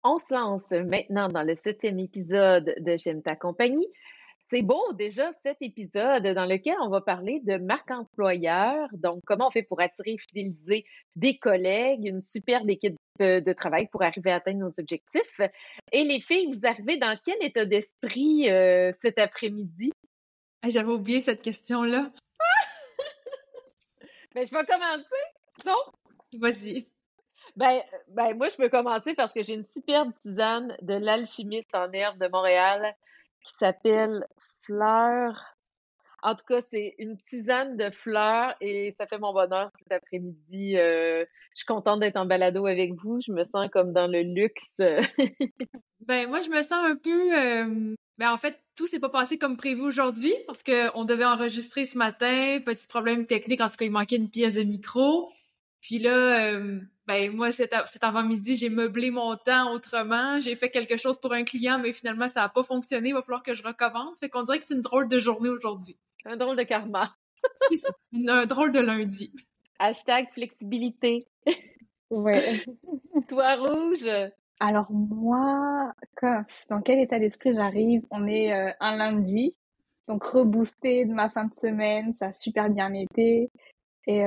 On se lance maintenant dans le 7e épisode de J'aime ta compagnie. C'est beau déjà cet épisode dans lequel on va parler de marque employeur, donc comment on fait pour attirer et fidéliser des collègues, une superbe équipe de travail pour arriver à atteindre nos objectifs. Et les filles, vous arrivez dans quel état d'esprit cet après-midi? Hey, j'avais oublié cette question-là. Ben, je vais commencer, non? Vas-y. Moi, je peux commencer parce que j'ai une superbe tisane de l'alchimiste en herbe de Montréal qui s'appelle Fleur. En tout cas, c'est une tisane de fleurs et ça fait mon bonheur cet après-midi. Je suis contente d'être en balado avec vous. Je me sens comme dans le luxe. Moi, je me sens un peu... en fait, tout s'est pas passé comme prévu aujourd'hui parce qu'on devait enregistrer ce matin. Petit problème technique. En tout cas, il manquait une pièce de micro. Puis là, moi, cet avant-midi, j'ai meublé mon temps autrement. J'ai fait quelque chose pour un client, mais finalement, ça a pas fonctionné. Il va falloir que je recommence. Fait qu'on dirait que c'est une drôle de journée aujourd'hui. Un drôle de karma. C'est ça. Un drôle de lundi. Hashtag flexibilité. Ouais. Toi, Rouge. Alors moi, dans quel état d'esprit j'arrive? On est un lundi, donc reboosté de ma fin de semaine, ça a super bien été. Et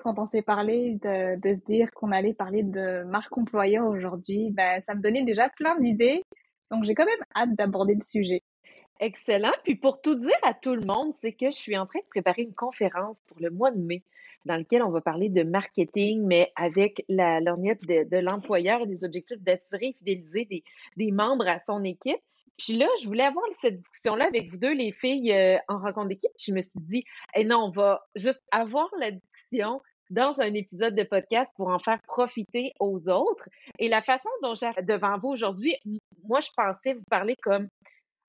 quand on s'est parlé de se dire qu'on allait parler de marque employeur aujourd'hui, ça me donnait déjà plein d'idées. Donc j'ai quand même hâte d'aborder le sujet. Excellent. Puis pour tout dire à tout le monde, c'est que je suis en train de préparer une conférence pour le mois de mai dans lequel on va parler de marketing, mais avec la lorgnette de l'employeur et des objectifs d'attirer et fidéliser des membres à son équipe. Puis là, je voulais avoir cette discussion-là avec vous deux, les filles, en rencontre d'équipe. Puis je me suis dit, non, on va juste avoir la discussion dans un épisode de podcast pour en faire profiter aux autres. Et la façon dont j'ai devant vous aujourd'hui, moi, je pensais vous parler comme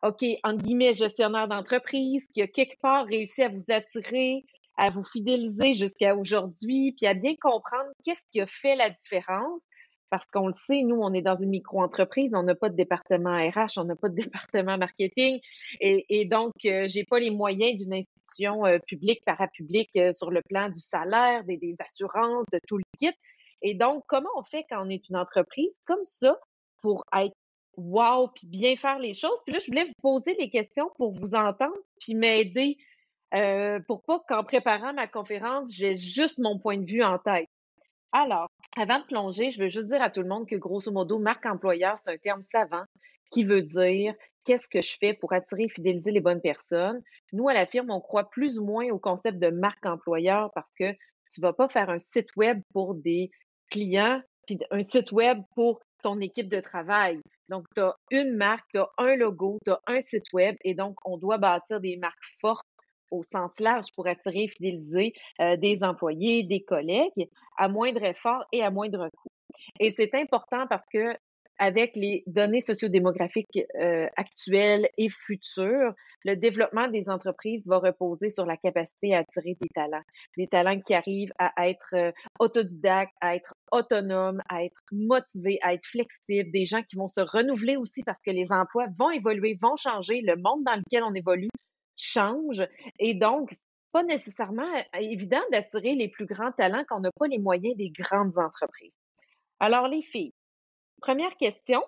OK, entre guillemets, gestionnaire d'entreprise, qui a quelque part réussi à vous attirer, à vous fidéliser jusqu'à aujourd'hui, puis à bien comprendre qu'est-ce qui a fait la différence. Parce qu'on le sait, nous, on est dans une micro-entreprise, on n'a pas de département RH, on n'a pas de département marketing, et donc, j'ai pas les moyens d'une institution publique, parapublique, sur le plan du salaire, des assurances, de tout le kit. Et donc, comment on fait quand on est une entreprise comme ça pour être wow, puis bien faire les choses. Puis là, je voulais vous poser les questions pour vous entendre, puis m'aider pour pas qu'en préparant ma conférence, j'ai juste mon point de vue en tête. Alors, avant de plonger, je veux juste dire à tout le monde que grosso modo, marque employeur, c'est un terme savant qui veut dire qu'est-ce que je fais pour attirer et fidéliser les bonnes personnes. Nous, à la firme, on croit plus ou moins au concept de marque employeur parce que tu vas pas faire un site web pour des clients, puis un site web pour ton équipe de travail. Donc, tu as une marque, tu as un logo, tu as un site web et donc, on doit bâtir des marques fortes au sens large pour attirer et fidéliser des employés, des collègues à moindre effort et à moindre coût. Et c'est important parce que avec les données sociodémographiques actuelles et futures, le développement des entreprises va reposer sur la capacité à attirer des talents qui arrivent à être autodidactes, à être autonomes, à être motivés, à être flexibles, des gens qui vont se renouveler aussi parce que les emplois vont évoluer, vont changer, le monde dans lequel on évolue change. Et donc, c'est pas nécessairement évident d'attirer les plus grands talents quand on n'a pas les moyens des grandes entreprises. Alors, les filles, première question,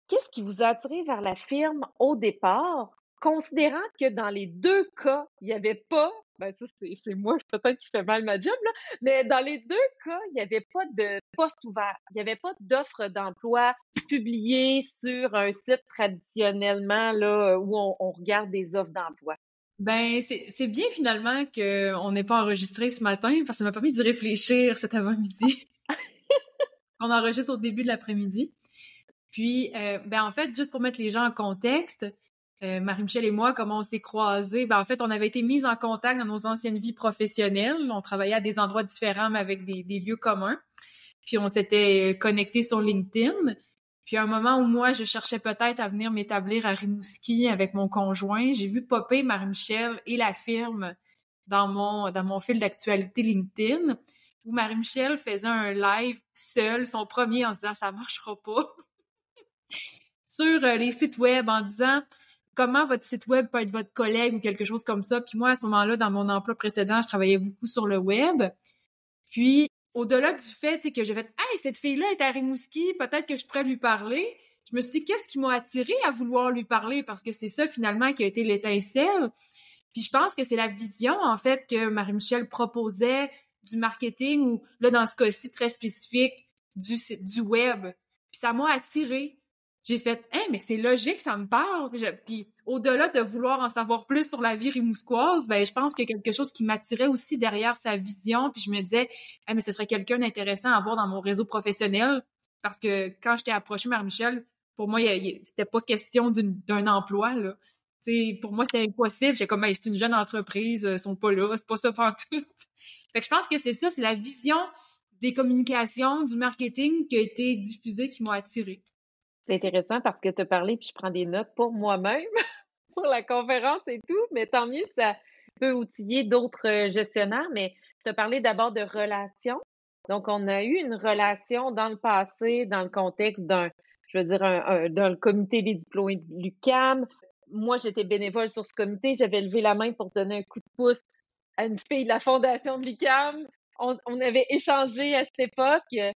qu'est-ce qui vous a attiré vers la firme au départ, considérant que dans les deux cas, il n'y avait pas, ça c'est moi peut-être qui fais mal ma job, là, mais dans les deux cas, il n'y avait pas de poste ouvert, il n'y avait pas d'offre d'emploi publiée sur un site traditionnellement là, où on regarde des offres d'emploi. C'est bien finalement qu'on n'ait pas enregistré ce matin parce que ça m'a permis d'y réfléchir cet avant-midi. On enregistre au début de l'après-midi. Puis, en fait, juste pour mettre les gens en contexte, Marie-Michel et moi, comment on s'est croisés? En fait, on avait été mises en contact dans nos anciennes vies professionnelles. On travaillait à des endroits différents, mais avec des lieux communs. Puis, on s'était connectés sur LinkedIn. Puis, à un moment où moi, je cherchais peut-être à venir m'établir à Rimouski avec mon conjoint, j'ai vu popper Marie-Michel et la firme dans mon fil d'actualité LinkedIn, où Marie-Michel faisait un live seul, son premier, en se disant « ça marchera pas ». Sur les sites web en disant comment votre site web peut être votre collègue ou quelque chose comme ça. Puis moi, à ce moment-là, dans mon emploi précédent, je travaillais beaucoup sur le web. Puis, au-delà du fait que j'ai fait « Hey, cette fille-là est à Rimouski, peut-être que je pourrais lui parler », je me suis dit « Qu'est-ce qui m'a attirée à vouloir lui parler? » Parce que c'est ça, finalement, qui a été l'étincelle. Puis je pense que c'est la vision, en fait, que Marie-Michel proposait du marketing ou, là, dans ce cas-ci, très spécifique, du web. Puis ça m'a attirée. J'ai fait « Hey, mais c'est logique, ça me parle! » Puis au-delà de vouloir en savoir plus sur la vie rimousquoise, ben je pense qu'il y a quelque chose qui m'attirait aussi derrière sa vision. Puis je me disais « Hey, mais ce serait quelqu'un d'intéressant à avoir dans mon réseau professionnel. » Parce que quand je t'ai approché, Marie-Michel, pour moi, c'était pas question d'un emploi, là. T'sais, pour moi, c'était impossible. J'ai comme, hey, c'est une jeune entreprise, ils sont pas là, c'est pas ça pantoute. Fait que je pense que c'est ça, c'est la vision des communications, du marketing qui a été diffusée qui m'a attirée. C'est intéressant parce que tu as parlé, puis je prends des notes pour moi-même, pour la conférence et tout, mais tant mieux, ça peut outiller d'autres gestionnaires, mais tu as parlé d'abord de relations. Donc, on a eu une relation dans le passé, dans le contexte je veux dire, dans le comité des diplômés de l'UQAM. Moi, j'étais bénévole sur ce comité, j'avais levé la main pour donner un coup de pouce à une fille de la fondation de l'UQAM. On avait échangé à cette époque.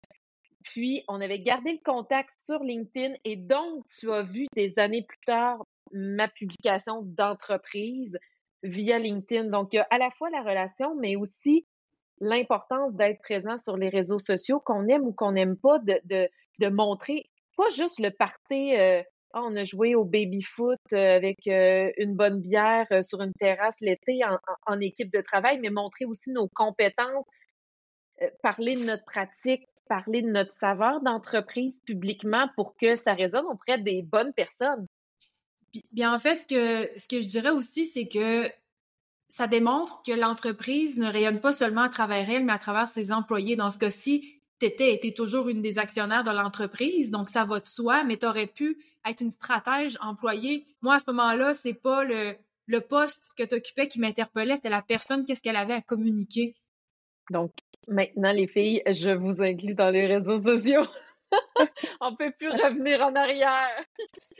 Puis, on avait gardé le contact sur LinkedIn et donc, tu as vu des années plus tard ma publication d'entreprise via LinkedIn. Donc, il y a à la fois la relation, mais aussi l'importance d'être présent sur les réseaux sociaux, qu'on aime ou qu'on n'aime pas, de montrer pas juste le party, on a joué au baby-foot avec une bonne bière sur une terrasse l'été en équipe de travail, mais montrer aussi nos compétences, parler de notre pratique, parler de notre saveur d'entreprise publiquement pour que ça résonne auprès des bonnes personnes. Puis, bien, en fait, ce que je dirais aussi, c'est que ça démontre que l'entreprise ne rayonne pas seulement à travers elle, mais à travers ses employés. Dans ce cas-ci, t'es toujours une des actionnaires de l'entreprise, donc ça va de soi, mais t'aurais pu être une stratège employée. Moi, à ce moment-là, c'est pas le poste que t'occupais qui m'interpellait, c'était la personne, qu'est-ce qu'elle avait à communiquer. Donc, maintenant, les filles, je vous inclus dans les réseaux sociaux. On peut plus revenir en arrière.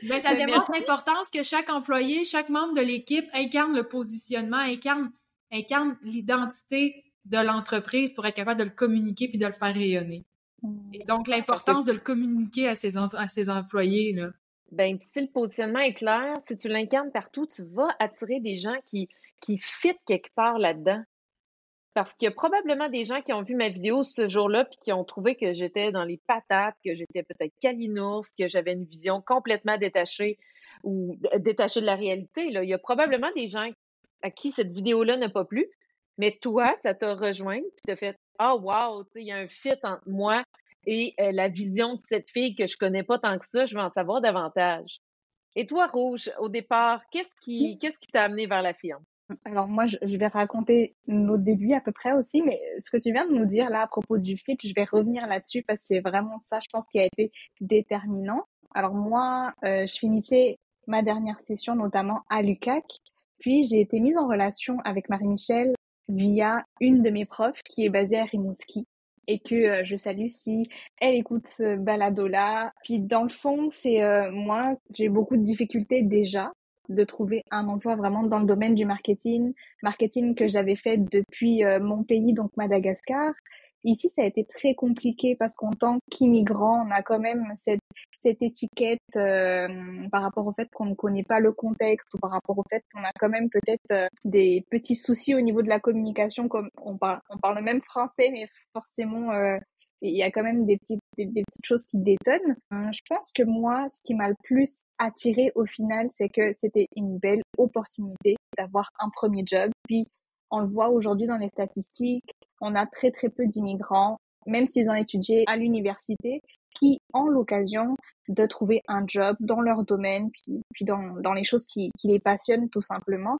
Ben, ça démontre l'importance que chaque employé, chaque membre de l'équipe incarne le positionnement, incarne l'identité de l'entreprise pour être capable de le communiquer puis de le faire rayonner. Et donc, l'importance de le communiquer à ses employés, là. Ben, puis si le positionnement est clair, si tu l'incarnes partout, tu vas attirer des gens qui fit quelque part là-dedans. Parce qu'il y a probablement des gens qui ont vu ma vidéo ce jour-là puis qui ont trouvé que j'étais dans les patates, que j'étais peut-être calinours, que j'avais une vision complètement détachée ou détachée de la réalité, là. Il y a probablement des gens à qui cette vidéo-là n'a pas plu, mais toi, ça t'a rejoint puis t'as fait « Ah, wow, tu sais, il y a un fit entre moi et la vision de cette fille que je connais pas tant que ça, je veux en savoir davantage. » Et toi, Rouge, au départ, qu'est-ce qui t'a amené vers la firme? Alors moi, je vais raconter nos débuts à peu près aussi, mais ce que tu viens de nous dire là à propos du fit, je vais revenir là-dessus parce que c'est vraiment ça, je pense, qui a été déterminant. Alors moi, je finissais ma dernière session notamment à l'UQAC, puis j'ai été mise en relation avec Marie-Michel via une de mes profs qui est basée à Rimouski et que je salue si elle écoute ce balado-là. Puis dans le fond, c'est moi, j'ai beaucoup de difficultés déjà de trouver un emploi vraiment dans le domaine du marketing que j'avais fait depuis mon pays, donc Madagascar. Ici, ça a été très compliqué parce qu'en tant qu'immigrant, on a quand même cette étiquette par rapport au fait qu'on ne connaît pas le contexte ou par rapport au fait qu'on a quand même peut-être des petits soucis au niveau de la communication, comme on parle même français, mais forcément il y a quand même des petites choses qui détonnent. Je pense que moi, ce qui m'a le plus attiré au final, c'est que c'était une belle opportunité d'avoir un premier job. Puis, on le voit aujourd'hui dans les statistiques, on a très très peu d'immigrants, même s'ils ont étudié à l'université, qui ont l'occasion de trouver un job dans leur domaine, puis dans les choses qui les passionnent tout simplement.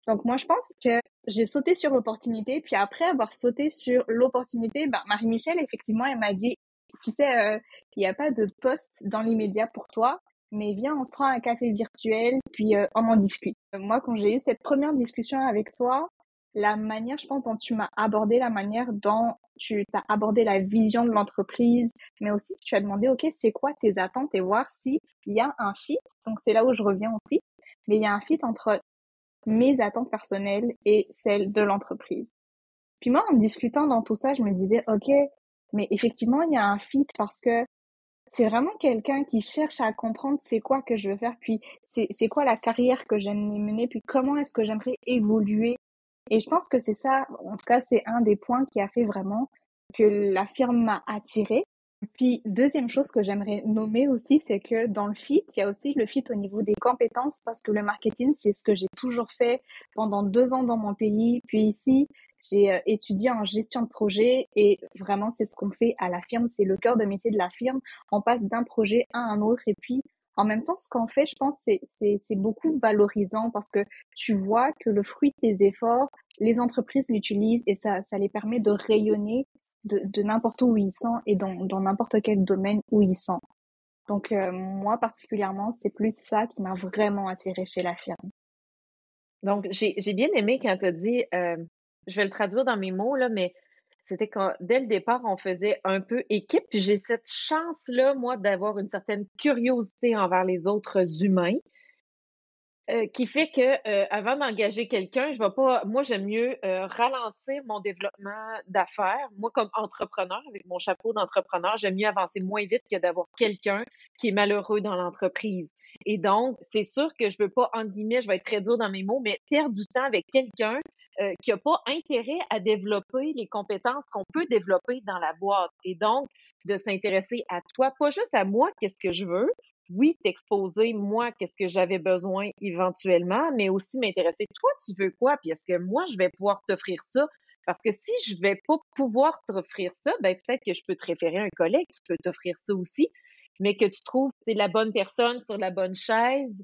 Donc moi, je pense que j'ai sauté sur l'opportunité, puis après avoir sauté sur l'opportunité, Marie-Michel, effectivement, elle m'a dit, tu sais, il n'y a pas de poste dans l'immédiat pour toi, mais viens, on se prend un café virtuel, puis on en discute. Moi, quand j'ai eu cette première discussion avec toi, la manière, je pense, dont tu m'as abordé, la manière dont tu t'as abordé la vision de l'entreprise, mais aussi tu as demandé, OK, c'est quoi tes attentes et voir s'il y a un fit. Donc c'est là où je reviens au fit, mais il y a un fit entre mes attentes personnelles et celles de l'entreprise. Puis moi, en discutant dans tout ça, je me disais, OK, mais effectivement, il y a un fit parce que c'est vraiment quelqu'un qui cherche à comprendre c'est quoi que je veux faire, puis c'est quoi la carrière que j'aime mener, puis comment est-ce que j'aimerais évoluer. Et je pense que c'est ça, en tout cas, c'est un des points qui a fait vraiment que la firme m'a attirée. Puis, deuxième chose que j'aimerais nommer aussi, c'est que dans le fit, il y a aussi le fit au niveau des compétences parce que le marketing, c'est ce que j'ai toujours fait pendant 2 ans dans mon pays. Puis ici, j'ai étudié en gestion de projet et vraiment, c'est ce qu'on fait à la firme. C'est le cœur de métier de la firme. On passe d'un projet à un autre et puis en même temps, ce qu'on fait, je pense, c'est beaucoup valorisant parce que tu vois que le fruit de tes efforts, les entreprises l'utilisent et ça les permet de rayonner de n'importe où ils sont et dans n'importe quel domaine où ils sont. Donc, moi, particulièrement, c'est plus ça qui m'a vraiment attirée chez la firme. Donc, j'ai bien aimé quand tu as dit, je vais le traduire dans mes mots, là, mais c'était quand, dès le départ, on faisait un peu équipe. Puis j'ai cette chance-là, moi, d'avoir une certaine curiosité envers les autres humains. Qui fait que, avant d'engager quelqu'un, je vais pas moi, j'aime mieux, ralentir mon développement d'affaires. Moi, comme entrepreneur, avec mon chapeau d'entrepreneur, j'aime mieux avancer moins vite que d'avoir quelqu'un qui est malheureux dans l'entreprise. Et donc, c'est sûr que je veux pas, entre guillemets, je vais être très dure dans mes mots, mais perdre du temps avec quelqu'un, qui a pas intérêt à développer les compétences qu'on peut développer dans la boîte. Et donc, de s'intéresser à toi, pas juste à moi, qu'est-ce que je veux, oui, t'exposer, moi, qu'est-ce que j'avais besoin éventuellement, mais aussi m'intéresser, toi, tu veux quoi? Puis est-ce que moi, je vais pouvoir t'offrir ça? Parce que si je vais pas pouvoir t'offrir ça, ben peut-être que je peux te référer à un collègue qui peut t'offrir ça aussi, mais que tu trouves c'est la bonne personne sur la bonne chaise.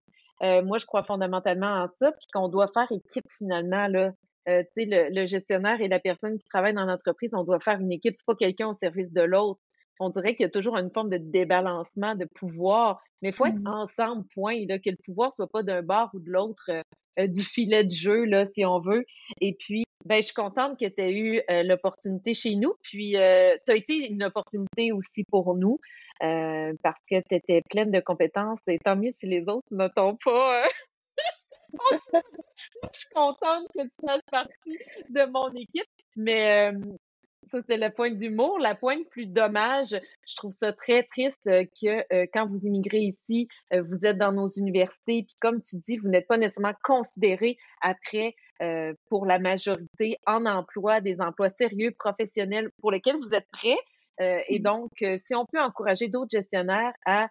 Moi, je crois fondamentalement en ça, puis qu'on doit faire équipe finalement, là. Tu sais, le gestionnaire et la personne qui travaille dans l'entreprise, on doit faire une équipe, c'est pas quelqu'un au service de l'autre. On dirait qu'il y a toujours une forme de débalancement de pouvoir, mais il faut être Mhm. ensemble, point, là, que le pouvoir soit pas d'un bord ou de l'autre du filet de jeu, là, si on veut. Et puis, ben, je suis contente que tu aies eu l'opportunité chez nous. Puis, tu as été une opportunité aussi pour nous parce que tu étais pleine de compétences. Et tant mieux si les autres ne t'ont pas. Je suis contente que tu fasses partie de mon équipe. Mais ça, c'est la pointe d'humour. La pointe plus dommage, je trouve ça très triste que quand vous immigrez ici, vous êtes dans nos universités, puis comme tu dis, vous n'êtes pas nécessairement considéré après pour la majorité en emploi, des emplois sérieux, professionnels pour lesquels vous êtes prêts. Et donc, si on peut encourager d'autres gestionnaires à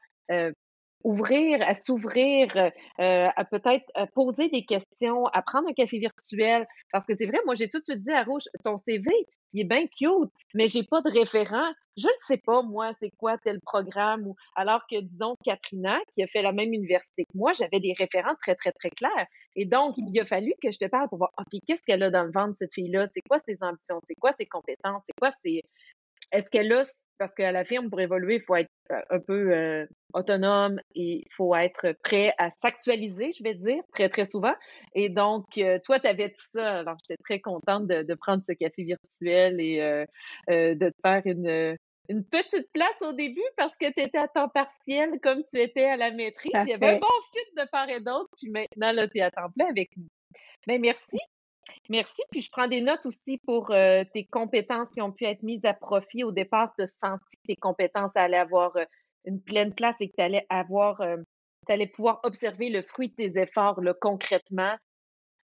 ouvrir, à s'ouvrir, à peut-être poser des questions, à prendre un café virtuel. Parce que c'est vrai, moi, j'ai tout de suite dit à Rouge, ton CV, il est bien cute, mais j'ai pas de référent. Je ne sais pas, moi, c'est quoi tel programme. Ou alors que, disons, Katrina, qui a fait la même université que moi, j'avais des référents très, très, très clairs. Et donc, il a fallu que je te parle pour voir, OK, qu'est-ce qu'elle a dans le ventre, cette fille-là? C'est quoi ses ambitions? C'est quoi ses compétences? C'est quoi ses, est-ce que là, parce qu'à la firme, pour évoluer, il faut être un peu autonome et il faut être prêt à s'actualiser, je vais dire, très, très souvent. Et donc, toi, tu avais tout ça. Alors, j'étais très contente de prendre ce café virtuel et de te faire une petite place au début parce que tu étais à temps partiel comme tu étais à la maîtrise. Ça Il y avait un fait. bon fit de part et d'autre. Puis maintenant, là, tu es à temps plein avec nous. Ben, merci. Merci, puis je prends des notes aussi pour tes compétences qui ont pu être mises à profit. Au départ, tu as senti que tes compétences allaient avoir une pleine place et que tu allais avoir, tu allais pouvoir observer le fruit de tes efforts là, concrètement.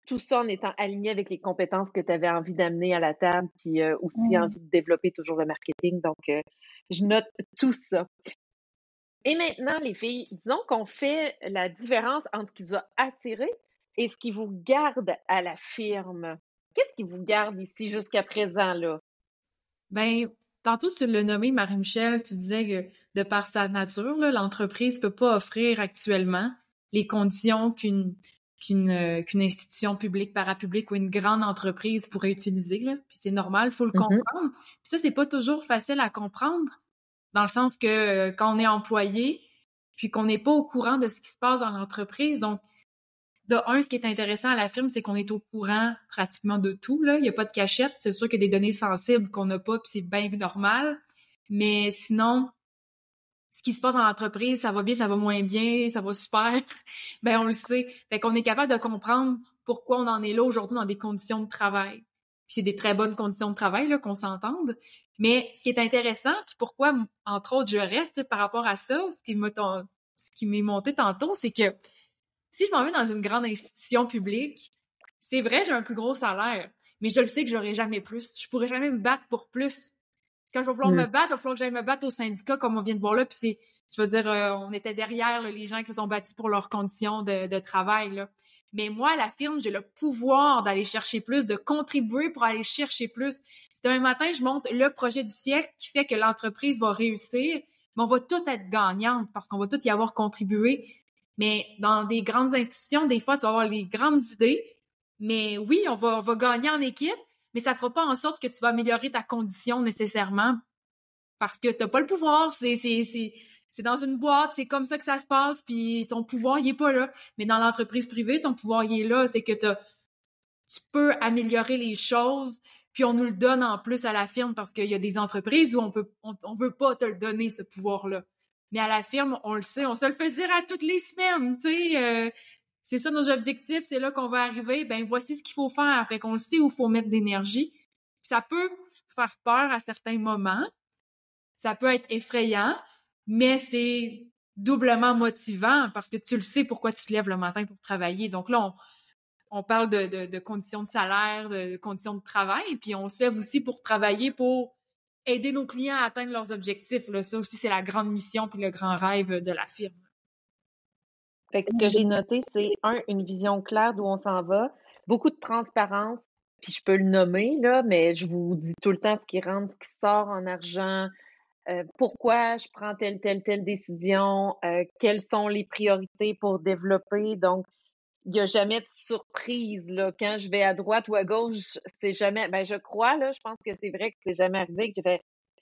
Tout ça en étant aligné avec les compétences que tu avais envie d'amener à la table, puis aussi Mhm. envie de développer toujours le marketing. Donc, je note tout ça. Et maintenant, les filles, disons qu'on fait la différence entre ce qui vous a attiré et ce qui vous garde à la firme. Qu'est-ce qui vous garde ici jusqu'à présent, là? Ben, tantôt, tu l'as nommé, Marie-Michel, tu disais que de par sa nature, là, l'entreprise peut pas offrir actuellement les conditions qu'une institution publique, parapublique ou une grande entreprise pourrait utiliser, là. Puis c'est normal, faut le Mhm, comprendre. Puis ça, c'est pas toujours facile à comprendre, dans le sens que quand on est employé, puis qu'on n'est pas au courant de ce qui se passe dans l'entreprise, donc de un, ce qui est intéressant à la firme, c'est qu'on est au courant pratiquement de tout, là. Il n'y a pas de cachette. C'est sûr qu'il y a des données sensibles qu'on n'a pas, puis c'est bien normal. Mais sinon, ce qui se passe dans l'entreprise, ça va bien, ça va moins bien, ça va super. Ben, on le sait. Fait qu'on est capable de comprendre pourquoi on en est là aujourd'hui dans des conditions de travail. puis c'est des très bonnes conditions de travail, là, qu'on s'entende. Mais ce qui est intéressant, puis pourquoi, entre autres, je reste par rapport à ça, ce qui m'est monté tantôt, c'est que si je m'en vais dans une grande institution publique, c'est vrai, j'ai un plus gros salaire, mais je le sais que j'aurai jamais plus. Je pourrai jamais me battre pour plus. Quand je vais vouloir me battre, il va falloir que j'aille me battre au syndicat, comme on vient de voir là, puis je veux dire, on était derrière là, les gens qui se sont battus pour leurs conditions de travail, là. Mais moi, à la firme, j'ai le pouvoir d'aller chercher plus, de contribuer pour aller chercher plus. Si demain matin, je monte le projet du siècle qui fait que l'entreprise va réussir, mais on va tout être gagnante parce qu'on va tout y avoir contribué. Mais dans des grandes institutions, des fois, tu vas avoir les grandes idées, mais oui, on va gagner en équipe, mais ça fera pas en sorte que tu vas améliorer ta condition nécessairement parce que t'as pas le pouvoir. C'est dans une boîte, c'est comme ça que ça se passe, puis ton pouvoir, il est pas là. Mais dans l'entreprise privée, ton pouvoir, il est là. C'est que tu peux améliorer les choses, puis on nous le donne en plus à la firme parce qu'il y a des entreprises où on veut pas te le donner, ce pouvoir-là. Mais à la firme, on le sait, on se le fait dire à toutes les semaines, tu sais. C'est ça nos objectifs, c'est là qu'on va arriver. Ben voici ce qu'il faut faire. Fait qu'on le sait où il faut mettre d'énergie. Puis ça peut faire peur à certains moments. Ça peut être effrayant, mais c'est doublement motivant parce que tu le sais pourquoi tu te lèves le matin pour travailler. Donc là, on parle de conditions de salaire, de conditions de travail, puis on se lève aussi pour travailler, pour aider nos clients à atteindre leurs objectifs. Là. Ça aussi, c'est la grande mission puis le grand rêve de la firme. Fait que ce que j'ai noté, c'est une vision claire d'où on s'en va, beaucoup de transparence, puis je peux le nommer, là, mais je vous dis tout le temps ce qui rentre, ce qui sort en argent, pourquoi je prends telle décision, quelles sont les priorités pour développer. Donc, il n'y a jamais de surprise, là. Quand je vais à droite ou à gauche, c'est jamais, ben, je crois, là, je pense que c'est vrai que c'est jamais arrivé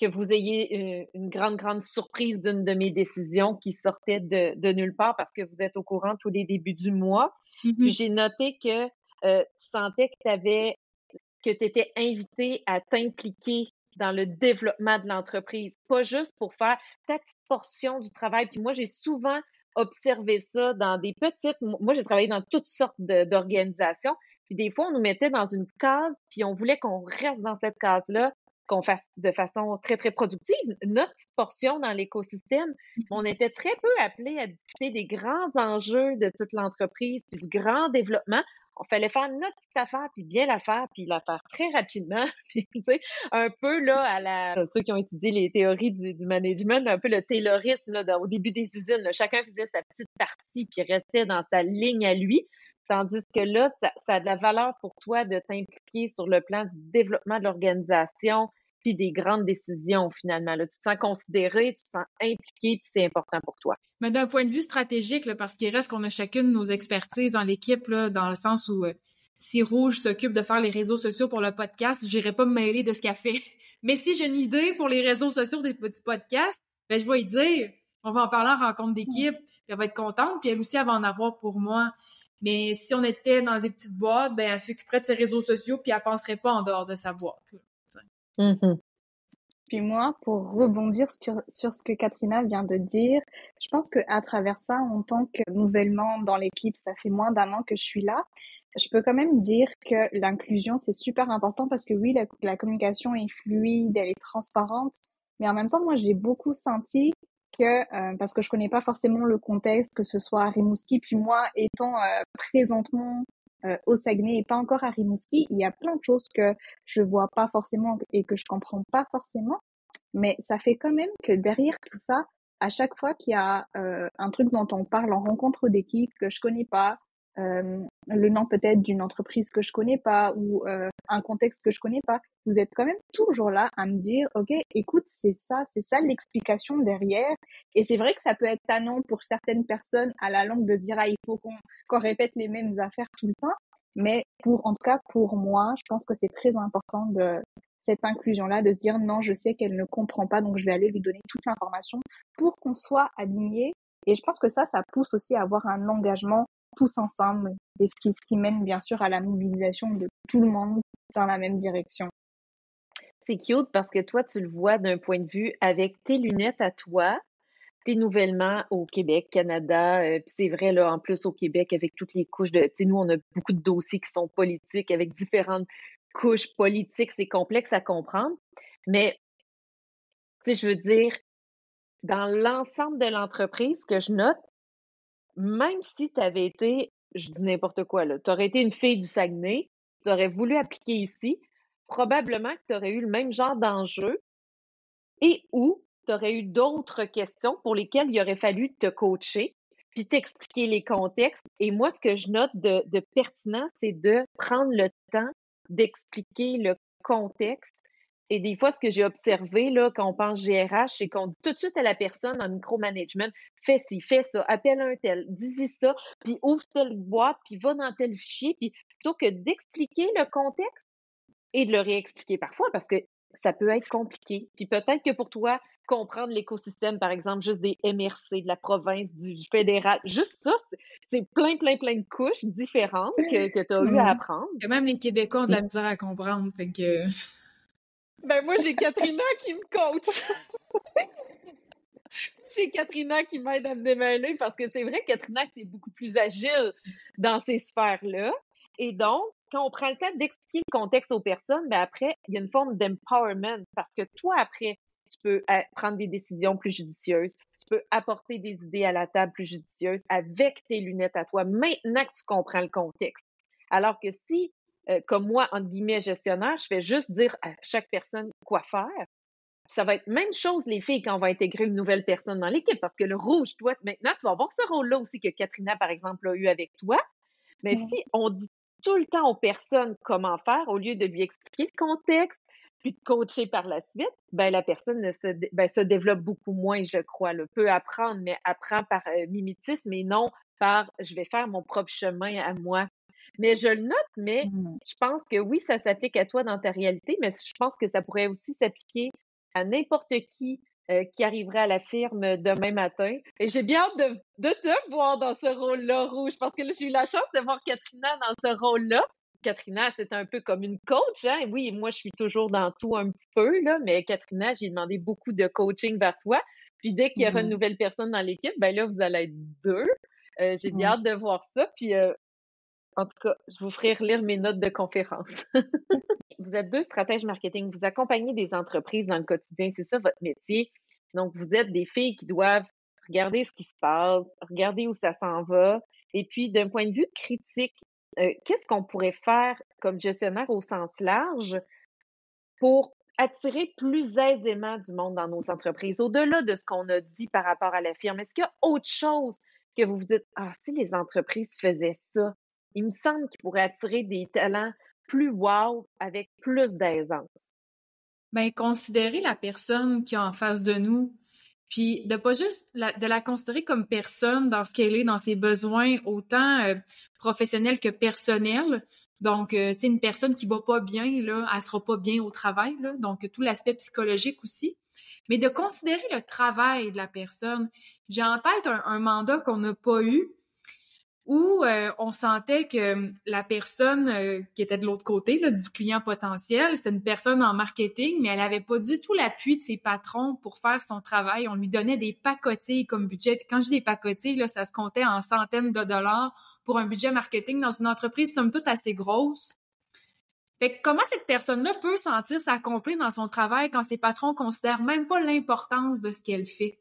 que vous ayez une grande surprise d'une de mes décisions qui sortait de nulle part parce que vous êtes au courant tous les débuts du mois. Puis j'ai noté que tu sentais que tu étais invité à t'impliquer dans le développement de l'entreprise, pas juste pour faire ta petite portion du travail. Puis moi, j'ai souvent observé ça dans des petites... Moi, j'ai travaillé dans toutes sortes d'organisations. Puis des fois, on nous mettait dans une case, puis on voulait qu'on reste dans cette case-là, qu'on fasse de façon très productive notre petite portion dans l'écosystème. On était très peu appelés à discuter des grands enjeux de toute l'entreprise, puis du grand développement. On fallait faire notre petite affaire, puis bien la faire, puis la faire très rapidement. Puis, tu sais, un peu là ceux qui ont étudié les théories du management, un peu le taylorisme là, au début des usines. Là, chacun faisait sa petite partie, puis restait dans sa ligne à lui. Tandis que là, ça a de la valeur pour toi de t'impliquer sur le plan du développement de l'organisation, puis des grandes décisions finalement. Là. Tu te sens considéré, tu te sens impliqué, puis c'est important pour toi. Mais d'un point de vue stratégique, là, parce qu'il reste qu'on a chacune nos expertises dans l'équipe, là, dans le sens où si Rouge s'occupe de faire les réseaux sociaux pour le podcast, j'irai pas me mêler de ce qu'elle fait. Mais si j'ai une idée pour les réseaux sociaux des petits podcasts, ben je vais lui dire, on va en parler en rencontre d'équipe, puis elle va être contente, puis elle aussi, elle va en avoir pour moi. Mais si on était dans des petites boîtes, ben elle s'occuperait de ses réseaux sociaux, puis elle penserait pas en dehors de sa boîte. Puis moi, pour rebondir sur ce que Katrina vient de dire, je pense qu'à travers ça, en tant que nouvellement dans l'équipe, ça fait moins d'un an que je suis là, je peux quand même dire que l'inclusion, c'est super important parce que oui, la communication est fluide, elle est transparente, mais en même temps, moi, j'ai beaucoup senti que, parce que je connais pas forcément le contexte, que ce soit à Rimouski, puis moi, étant présentement au Saguenay et pas encore à Rimouski, il y a plein de choses que je vois pas forcément et que je comprends pas forcément, mais ça fait quand même que derrière tout ça, à chaque fois qu'il y a un truc dont on parle en rencontre d'équipe que je connais pas, le nom peut-être d'une entreprise que je connais pas ou un contexte que je connais pas, vous êtes quand même toujours là à me dire, ok, écoute, c'est ça l'explication derrière. Et c'est vrai que ça peut être tannant pour certaines personnes à la longue de se dire, ah, il faut qu'on répète les mêmes affaires tout le temps. Mais en tout cas, pour moi, je pense que c'est très important de cette inclusion-là, de se dire, non, je sais qu'elle ne comprend pas, donc je vais aller lui donner toute l'information pour qu'on soit alignés. Et je pense que ça pousse aussi à avoir un engagement tous ensemble, et ce qui mène bien sûr à la mobilisation de tout le monde dans la même direction. C'est cute parce que toi, tu le vois d'un point de vue avec tes lunettes à toi. T'es nouvellement au Québec, Canada, puis c'est vrai, là, en plus au Québec, avec toutes les couches de... Tu sais, nous, on a beaucoup de dossiers qui sont politiques avec différentes couche politique, c'est complexe à comprendre. Mais, tu sais, je veux dire, dans l'ensemble de l'entreprise, ce que je note, même si tu avais été, je dis n'importe quoi là, tu aurais été une fille du Saguenay, tu aurais voulu appliquer ici, probablement que tu aurais eu le même genre d'enjeu et ou tu aurais eu d'autres questions pour lesquelles il aurait fallu te coacher, puis t'expliquer les contextes. Et moi, ce que je note de pertinent, c'est de prendre le temps d'expliquer le contexte. Et des fois, ce que j'ai observé là, quand on pense GRH, c'est qu'on dit tout de suite à la personne en micromanagement, fais ci, fais ça, appelle un tel, dis-y ça, puis ouvre telle boîte, puis va dans tel fichier, puis plutôt que d'expliquer le contexte et de le réexpliquer parfois, parce que ça peut être compliqué. Puis peut-être que pour toi, comprendre l'écosystème, par exemple, juste des MRC, de la province, du fédéral, juste ça, c'est plein, plein, plein de couches différentes que tu as eu à apprendre. Que même les Québécois ont de la misère à comprendre, fait que... Ben moi, j'ai Katrina qui me coach. J'ai Katrina qui m'aide à me démêler parce que c'est vrai, Katrina, que tu es beaucoup plus agile dans ces sphères-là. Et donc, quand on prend le temps d'expliquer le contexte aux personnes, ben après, il y a une forme d'empowerment parce que toi, après, tu peux prendre des décisions plus judicieuses, tu peux apporter des idées à la table plus judicieuses avec tes lunettes à toi, maintenant que tu comprends le contexte. Alors que si, comme moi, entre guillemets, gestionnaire, je fais juste dire à chaque personne quoi faire, ça va être même chose, les filles, quand on va intégrer une nouvelle personne dans l'équipe, parce que le rouge, toi, maintenant, tu vas avoir ce rôle-là aussi que Katrina, par exemple, a eu avec toi. Mais si on dit tout le temps aux personnes comment faire, au lieu de lui expliquer le contexte, puis de coacher par la suite, ben la personne se développe beaucoup moins, je crois. Là. Peut apprendre, mais apprend par mimétisme et non par je vais faire mon propre chemin à moi. Mais je le note, mais je pense que oui, ça s'applique à toi dans ta réalité, mais je pense que ça pourrait aussi s'appliquer à n'importe qui arriverait à la firme demain matin. Et j'ai bien hâte de te voir dans ce rôle-là, Rouge, parce que là, j'ai eu la chance de voir Katrina dans ce rôle-là. Katrina, c'est un peu comme une coach, hein? Oui, moi, je suis toujours dans tout un petit peu, là, mais Katrina, j'ai demandé beaucoup de coaching vers toi. Puis dès qu'il y aura une nouvelle personne dans l'équipe, ben là, vous allez être deux. J'ai bien hâte de voir ça. Puis en tout cas, je vous ferai relire mes notes de conférence. Vous êtes deux stratèges marketing. Vous accompagnez des entreprises dans le quotidien. C'est ça votre métier. Donc, vous êtes des filles qui doivent regarder ce qui se passe, regarder où ça s'en va. Et puis, d'un point de vue critique, qu'est-ce qu'on pourrait faire comme gestionnaire au sens large pour attirer plus aisément du monde dans nos entreprises, au-delà de ce qu'on a dit par rapport à la firme? Est-ce qu'il y a autre chose que vous vous dites, ah, si les entreprises faisaient ça, il me semble qu'ils pourraient attirer des talents plus wow avec plus d'aisance? Ben, considérer la personne qui est en face de nous, puis de pas juste de la considérer comme personne dans ce qu'elle est, dans ses besoins, autant professionnels que personnels. Donc, tu sais, une personne qui va pas bien, là, elle sera pas bien au travail, là. Donc, tout l'aspect psychologique aussi. Mais de considérer le travail de la personne. J'ai en tête un mandat qu'on n'a pas eu, où on sentait que la personne qui était de l'autre côté là, du client potentiel, c'était une personne en marketing, mais elle avait pas du tout l'appui de ses patrons pour faire son travail. On lui donnait des pacotilles comme budget. Puis quand je dis des pacotilles, là, ça se comptait en centaines de dollars pour un budget marketing dans une entreprise somme toute assez grosse. Fait que comment cette personne-là peut sentir s'accomplir dans son travail quand ses patrons considèrent même pas l'importance de ce qu'elle fait?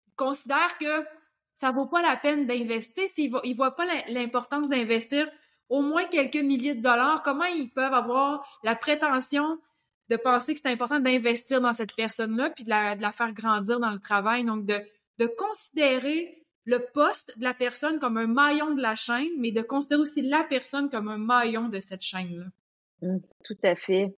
Ils considèrent que ça vaut pas la peine d'investir. Ils voient pas l'importance d'investir au moins quelques milliers de dollars. Comment ils peuvent avoir la prétention de penser que c'est important d'investir dans cette personne-là puis de la faire grandir dans le travail? Donc, de considérer le poste de la personne comme un maillon de la chaîne, mais de considérer aussi la personne comme un maillon de cette chaîne-là. Tout à fait.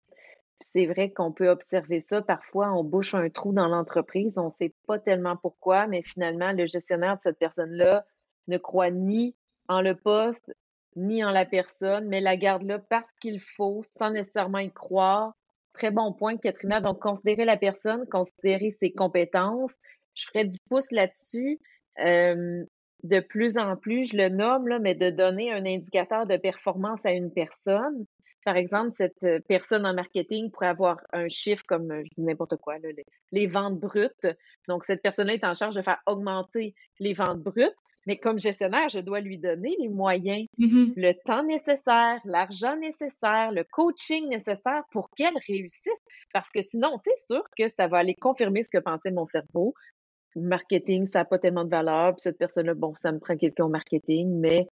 C'est vrai qu'on peut observer ça. Parfois, on bouche un trou dans l'entreprise, on ne sait pas tellement pourquoi, mais finalement, le gestionnaire de cette personne-là ne croit ni en le poste, ni en la personne, mais la garde là parce qu'il faut, sans nécessairement y croire. Très bon point, Katrina. Donc, considérer la personne, considérer ses compétences. Je ferai du pouce là-dessus. De plus en plus, je le nomme, là, mais de donner un indicateur de performance à une personne. Par exemple, cette personne en marketing pourrait avoir un chiffre comme, je dis n'importe quoi, là, les ventes brutes. Donc, cette personne-là est en charge de faire augmenter les ventes brutes, mais comme gestionnaire, je dois lui donner les moyens, Mhm. le temps nécessaire, l'argent nécessaire, le coaching nécessaire pour qu'elle réussisse. Parce que sinon, c'est sûr que ça va aller confirmer ce que pensait mon cerveau. Le marketing, ça n'a pas tellement de valeur. Puis cette personne-là, bon, ça me prend quelqu'un au marketing, mais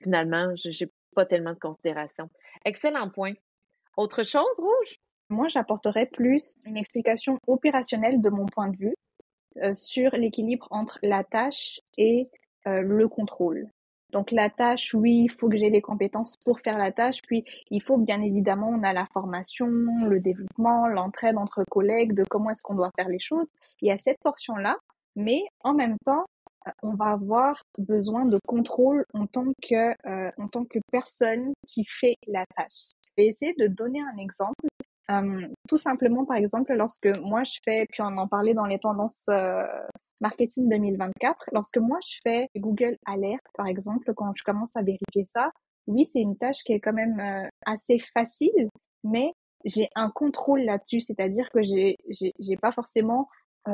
finalement, je n'ai pas tellement de considération. Excellent point. Autre chose, Rouge? Moi, j'apporterais plus une explication opérationnelle de mon point de vue sur l'équilibre entre la tâche et le contrôle. Donc la tâche, oui, il faut que j'ai les compétences pour faire la tâche, puis il faut bien évidemment, on a la formation, le développement, l'entraide entre collègues, de comment est-ce qu'on doit faire les choses. Il y a cette portion-là, mais en même temps, on va avoir besoin de contrôle en tant que personne qui fait la tâche. Je vais essayer de donner un exemple. Tout simplement, par exemple, lorsque moi je fais, puis on en parlait dans les tendances marketing 2024, lorsque moi je fais Google Alert, par exemple, quand je commence à vérifier ça, oui, c'est une tâche qui est quand même assez facile, mais j'ai un contrôle là-dessus, c'est-à-dire que j'ai pas forcément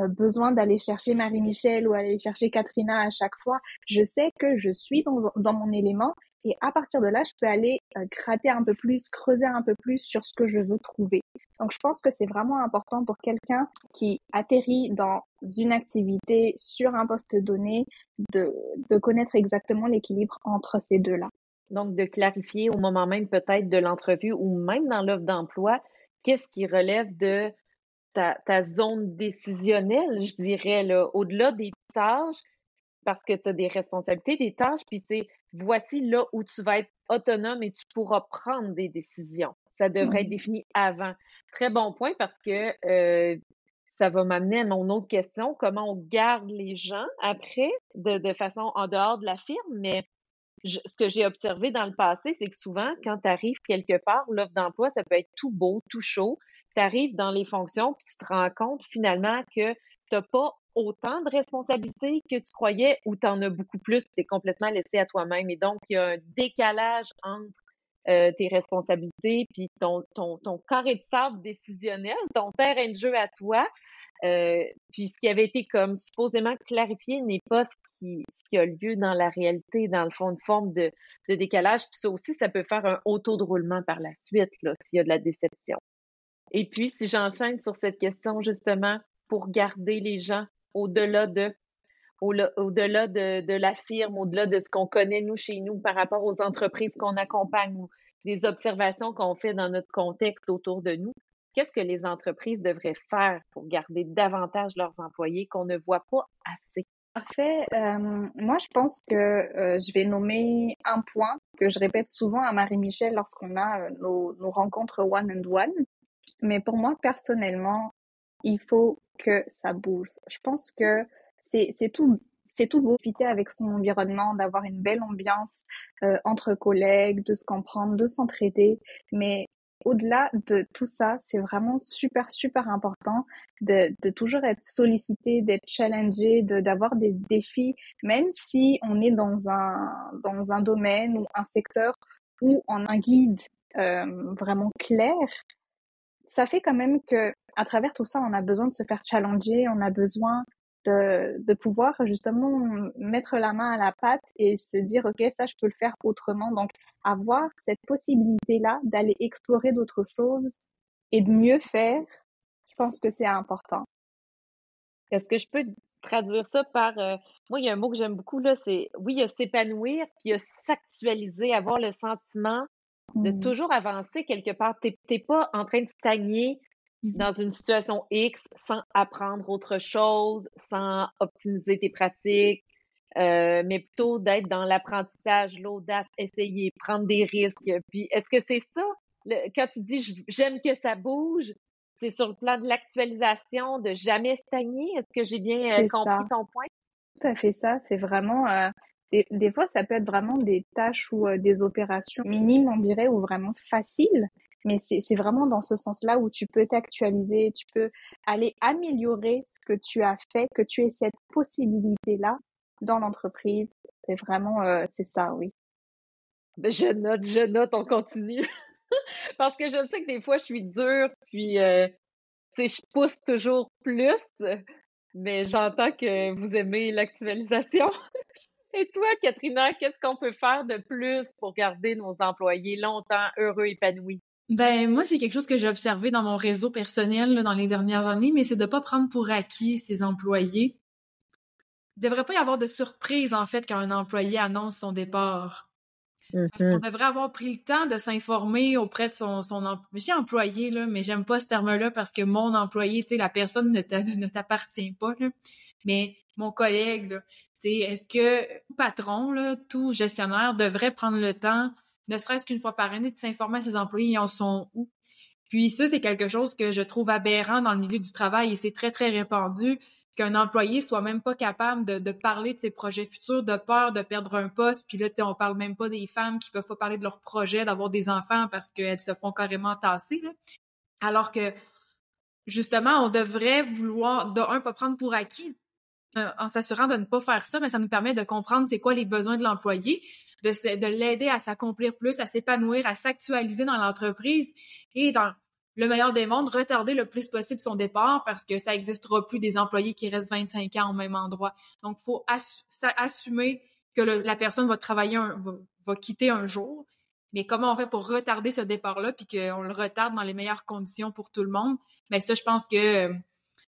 besoin d'aller chercher Marie-Michel ou aller chercher Katrina à chaque fois. Je sais que je suis dans mon élément et à partir de là, je peux aller gratter un peu plus, creuser un peu plus sur ce que je veux trouver. Donc, je pense que c'est vraiment important pour quelqu'un qui atterrit dans une activité sur un poste donné de connaître exactement l'équilibre entre ces deux-là. Donc, de clarifier au moment même peut-être de l'entrevue ou même dans l'offre d'emploi, qu'est-ce qui relève de ta zone décisionnelle, je dirais, là, au-delà des tâches, parce que tu as des responsabilités, des tâches, puis c'est voici là où tu vas être autonome et tu pourras prendre des décisions. Ça devrait être Mhm. défini avant. Très bon point parce que ça va m'amener à mon autre question. Comment on garde les gens après, de façon en dehors de la firme, mais ce que j'ai observé dans le passé, c'est que souvent, quand tu arrives quelque part, l'offre d'emploi, ça peut être tout beau, tout chaud. Tu arrives dans les fonctions, puis tu te rends compte finalement que tu n'as pas autant de responsabilités que tu croyais ou tu en as beaucoup plus, puis tu es complètement laissé à toi-même. Et donc, il y a un décalage entre tes responsabilités, puis ton carré de sable décisionnel, ton terrain de jeu à toi, puis ce qui avait été comme supposément clarifié n'est pas ce qui a lieu dans la réalité, dans le fond, une forme de décalage. Puis ça aussi, ça peut faire un haut taux de roulement par la suite, là, s'il y a de la déception. Et puis, si j'enchaîne sur cette question, justement, pour garder les gens au-delà au-delà de la firme, au-delà de ce qu'on connaît, nous, chez nous, par rapport aux entreprises qu'on accompagne ou des observations qu'on fait dans notre contexte autour de nous, qu'est-ce que les entreprises devraient faire pour garder davantage leurs employés qu'on ne voit pas assez? En fait, moi, je pense que je vais nommer un point que je répète souvent à Marie-Michel lorsqu'on a nos rencontres one-on-one. Mais pour moi, personnellement, il faut que ça bouge. Je pense que c'est tout, c'est tout beau profiter avec son environnement, d'avoir une belle ambiance entre collègues, de se comprendre, de s'entraider. Mais au-delà de tout ça, c'est vraiment super, super important de toujours être sollicité, d'être challengé, d'avoir des défis, même si on est dans un domaine ou un secteur où on a un guide vraiment clair. Ça fait quand même que, à travers tout ça, on a besoin de se faire challenger, on a besoin de pouvoir justement mettre la main à la pâte et se dire, OK, ça, je peux le faire autrement. Donc, avoir cette possibilité-là d'aller explorer d'autres choses et de mieux faire, je pense que c'est important. Est-ce que je peux traduire ça par... moi, il y a un mot que j'aime beaucoup, là, c'est, oui, il y a s'épanouir, puis il y a s'actualiser, avoir le sentiment de Mm. toujours avancer quelque part. T'es pas en train de stagner Mhm. dans une situation X sans apprendre autre chose, sans optimiser tes pratiques, mais plutôt d'être dans l'apprentissage, l'audace, essayer, prendre des risques. Puis, est-ce que c'est ça, quand tu dis j'aime que ça bouge, c'est sur le plan de l'actualisation, de jamais stagner? Est-ce que j'ai bien C'est compris ça, ton point? tout à fait ça. C'est vraiment, des fois, ça peut être vraiment des tâches ou des opérations minimes, on dirait, ou vraiment faciles. Mais c'est vraiment dans ce sens-là où tu peux t'actualiser, tu peux aller améliorer ce que tu as fait, que tu aies cette possibilité-là dans l'entreprise. C'est vraiment, c'est ça, oui. Ben, je note, on continue. Parce que je sais que des fois, je suis dure, puis, tu sais, je pousse toujours plus, mais j'entends que vous aimez l'actualisation. Et toi, Katrina, qu'est-ce qu'on peut faire de plus pour garder nos employés longtemps heureux, épanouis? Ben, moi, c'est quelque chose que j'ai observé dans mon réseau personnel là, dans les dernières années, mais c'est de pas prendre pour acquis ses employés. Il devrait pas y avoir de surprise, en fait, quand un employé annonce son départ. Parce qu'on Mhm. devrait avoir pris le temps de s'informer auprès de je dis employé, là, mais j'aime pas ce terme-là parce que mon employé, tu sais, la personne ne t'appartient pas, là. Mais mon collègue, là, tu sais, est-ce que tout patron, là, tout gestionnaire devrait prendre le temps, ne serait-ce qu'une fois par année, de s'informer à ses employés, ils en sont où? Puis ça, c'est quelque chose que je trouve aberrant dans le milieu du travail et c'est très, très répandu qu'un employé soit même pas capable de parler de ses projets futurs, de peur de perdre un poste. Puis là, tu sais, on parle même pas des femmes qui peuvent pas parler de leurs projets, d'avoir des enfants parce qu'elles se font carrément tasser, là. Alors que, justement, on devrait vouloir, de un, pas prendre pour acquis, en s'assurant de ne pas faire ça, mais ça nous permet de comprendre c'est quoi les besoins de l'employé, de l'aider à s'accomplir plus, à s'épanouir, à s'actualiser dans l'entreprise et dans le meilleur des mondes, retarder le plus possible son départ parce que ça n'existera plus des employés qui restent 25 ans au même endroit. Donc, il faut assumer que la personne va travailler, va quitter un jour. Mais comment on fait pour retarder ce départ-là puis qu'on le retarde dans les meilleures conditions pour tout le monde? Mais ça, je pense que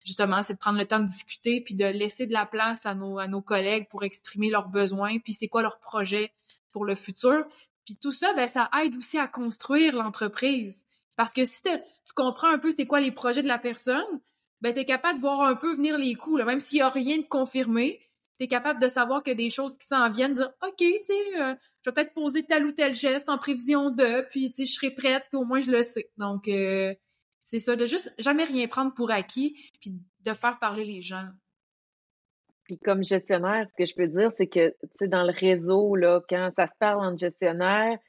justement, c'est de prendre le temps de discuter puis de laisser de la place à nos collègues pour exprimer leurs besoins puis c'est quoi leur projet pour le futur. Puis tout ça, ben, ça aide aussi à construire l'entreprise. Parce que si tu comprends un peu c'est quoi les projets de la personne, ben, t'es capable de voir un peu venir les coups, là. Même s'il y a rien de confirmé, t'es capable de savoir que des choses qui s'en viennent, dire, OK, tu sais, je vais peut-être poser tel ou tel geste en prévision de, puis, tu sais, je serai prête, puis au moins, je le sais. Donc, c'est ça, de juste jamais rien prendre pour acquis, puis de faire parler les gens. Puis comme gestionnaire, ce que je peux dire, c'est que, tu sais, dans le réseau, là, quand ça se parle entre gestionnaires,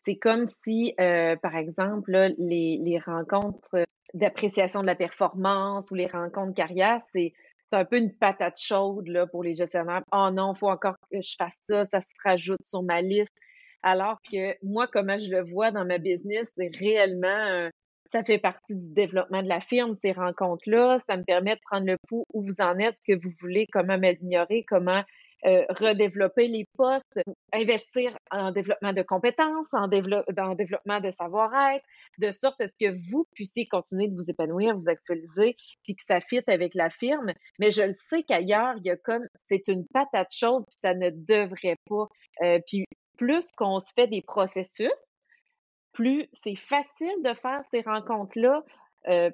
c'est comme si, par exemple, là, les rencontres d'appréciation de la performance ou les rencontres carrière, c'est un peu une patate chaude là, pour les gestionnaires. Oh non, il faut encore que je fasse ça se rajoute sur ma liste. Alors que moi, comment je le vois dans ma business, c'est réellement ça fait partie du développement de la firme, ces rencontres-là. Ça me permet de prendre le pouls où vous en êtes, ce que vous voulez, comment m'améliorer, comment redévelopper les postes, investir en développement de compétences, dans le développement de savoir-être, de sorte à ce que vous puissiez continuer de vous épanouir, vous actualiser, puis que ça fitte avec la firme. Mais je le sais qu'ailleurs, il y a comme, c'est une patate chaude, puis ça ne devrait pas. Puis plus qu'on se fait des processus, plus c'est facile de faire ces rencontres-là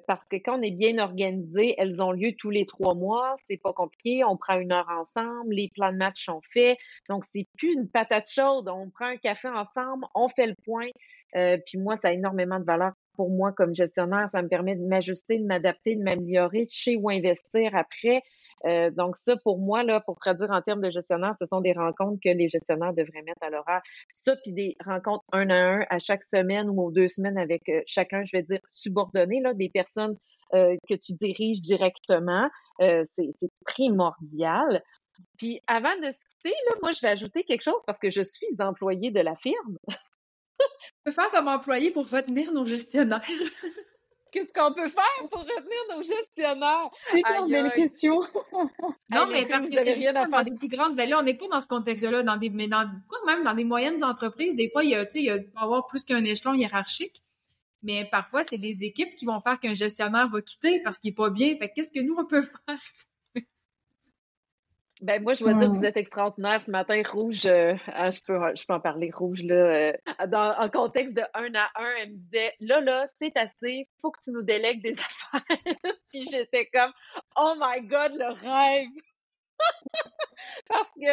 parce que quand on est bien organisé, elles ont lieu tous les 3 mois. C'est pas compliqué. On prend 1 heure ensemble. Les plans de match sont faits. Donc, c'est plus une patate chaude. On prend un café ensemble, on fait le point. Puis moi, ça a énormément de valeur pour moi comme gestionnaire. Ça me permet de m'ajuster, de m'adapter, de m'améliorer, de chez où investir après. Donc ça, pour moi, là, pour traduire en termes de gestionnaire, ce sont des rencontres que les gestionnaires devraient mettre à l'horaire. Ça, puis des rencontres un à un à chaque semaine ou aux 2 semaines avec chacun, je vais dire, subordonné, là, des personnes que tu diriges directement. C'est primordial. Puis avant de se quitter, là, moi, je vais ajouter quelque chose parce que je suis employée de la firme. On peut faire comme employé pour retenir nos gestionnaires. Qu'est-ce qu'on peut faire pour retenir nos gestionnaires? Super belle question. Non, Hey, les mais filles, parce vous que avez c'est rien à dans faire. des plus grandes valeurs, on n'est pas dans ce contexte-là, mais quoi, même dans des moyennes entreprises, des fois, tu sais, il peut y avoir plus qu'un échelon hiérarchique, mais parfois, c'est les équipes qui vont faire qu'un gestionnaire va quitter parce qu'il est pas bien. Fait qu'est-ce que nous, on peut faire? Ben moi, je dois dire que vous êtes extraordinaire ce matin, Rouge. Je peux en parler, Rouge, là. En contexte de 1 à 1, elle me disait, là, c'est assez, faut que tu nous délègues des affaires. Puis j'étais comme, oh my God, le rêve! Parce que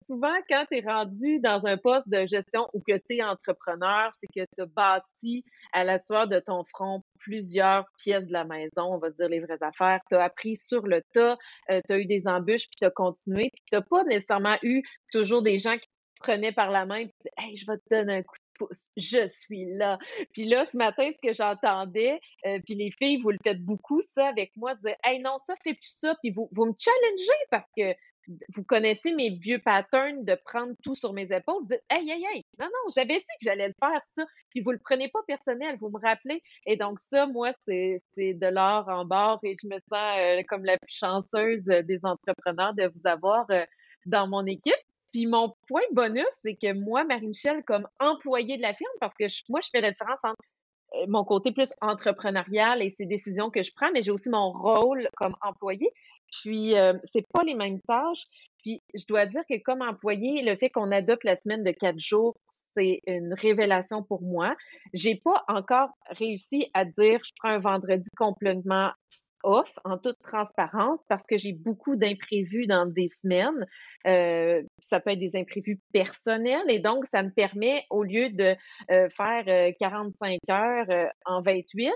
souvent, quand tu es rendu dans un poste de gestion ou que tu es entrepreneur, c'est que tu as bâti à la sueur de ton front plusieurs pièces de la maison, on va se dire les vraies affaires. Tu as appris sur le tas, tu as eu des embûches, puis tu as continué. Puis tu n'as pas nécessairement eu toujours des gens qui te prenaient par la main et disaient Hey, je vais te donner un coup de pouce, je suis là. Puis là, ce matin, ce que j'entendais, puis les filles, vous le faites beaucoup, ça, avec moi, dire Hey, non, ça, fais plus ça, puis vous me challengez parce que vous connaissez mes vieux patterns de prendre tout sur mes épaules. Vous dites, hey, hey, hey, non, non, j'avais dit que j'allais le faire, ça. Puis vous le prenez pas personnel, vous me rappelez. Et donc ça, moi, c'est de l'or en barre et je me sens comme la plus chanceuse des entrepreneurs de vous avoir dans mon équipe. Puis mon point bonus, c'est que moi, Marie-Michel, comme employée de la firme, parce que moi, je fais la différence entre mon côté plus entrepreneurial et ces décisions que je prends, mais j'ai aussi mon rôle comme employé. Puis, c'est pas les mêmes tâches. Puis, je dois dire que comme employé, le fait qu'on adopte la semaine de 4 jours, c'est une révélation pour moi. J'ai pas encore réussi à dire je prends un vendredi complètement off en toute transparence parce que j'ai beaucoup d'imprévus dans des semaines. Ça peut être des imprévus personnels et donc ça me permet, au lieu de faire 45 heures en 28,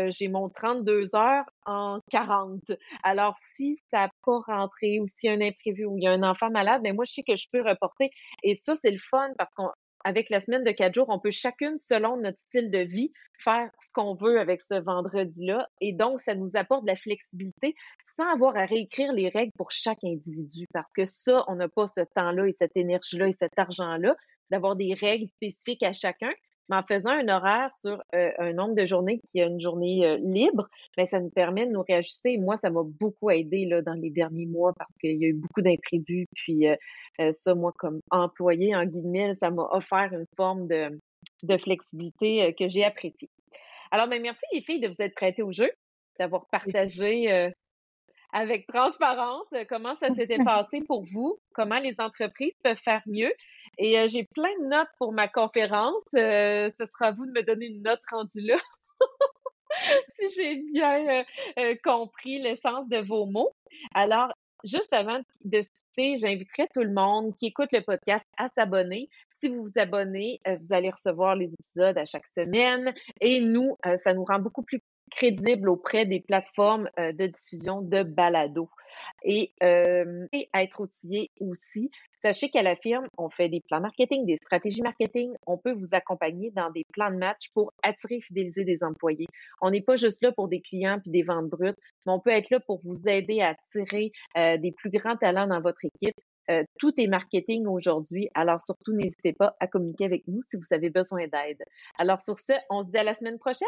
j'ai mon 32 heures en 40. Alors, si ça n'a pas rentré ou s'il y a un imprévu ou il y a un enfant malade, moi, je sais que je peux reporter. Et ça, c'est le fun parce qu'avec la semaine de 4 jours, on peut chacune, selon notre style de vie, faire ce qu'on veut avec ce vendredi-là. Et donc, ça nous apporte de la flexibilité sans avoir à réécrire les règles pour chaque individu. Parce que ça, on n'a pas ce temps-là et cette énergie-là et cet argent-là d'avoir des règles spécifiques à chacun. Mais en faisant un horaire sur un nombre de journées qui a une journée libre, ça nous permet de nous réajuster. Moi, ça m'a beaucoup aidé là, dans les derniers mois parce qu'il y a eu beaucoup d'imprévus. Puis ça, moi, comme employée, en guillemets, ça m'a offert une forme de flexibilité que j'ai appréciée. Alors, merci les filles de vous être prêtées au jeu, d'avoir partagé avec transparence comment ça s'était passé pour vous, comment les entreprises peuvent faire mieux. Et j'ai plein de notes pour ma conférence. Ce sera à vous de me donner une note rendue là, si j'ai bien compris l'essence de vos mots. Alors, juste avant de se quitter, j'inviterai tout le monde qui écoute le podcast à s'abonner. Si vous vous abonnez, vous allez recevoir les épisodes à chaque semaine. Et nous, ça nous rend beaucoup plus crédible auprès des plateformes de diffusion de balado. Et être outillé aussi. Sachez qu'à la firme, on fait des plans marketing, des stratégies marketing. On peut vous accompagner dans des plans de match pour attirer et fidéliser des employés. On n'est pas juste là pour des clients puis des ventes brutes, mais on peut être là pour vous aider à attirer des plus grands talents dans votre équipe. Tout est marketing aujourd'hui, alors surtout n'hésitez pas à communiquer avec nous si vous avez besoin d'aide. Alors sur ce, on se dit à la semaine prochaine.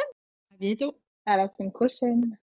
À bientôt. À la semaine prochaine.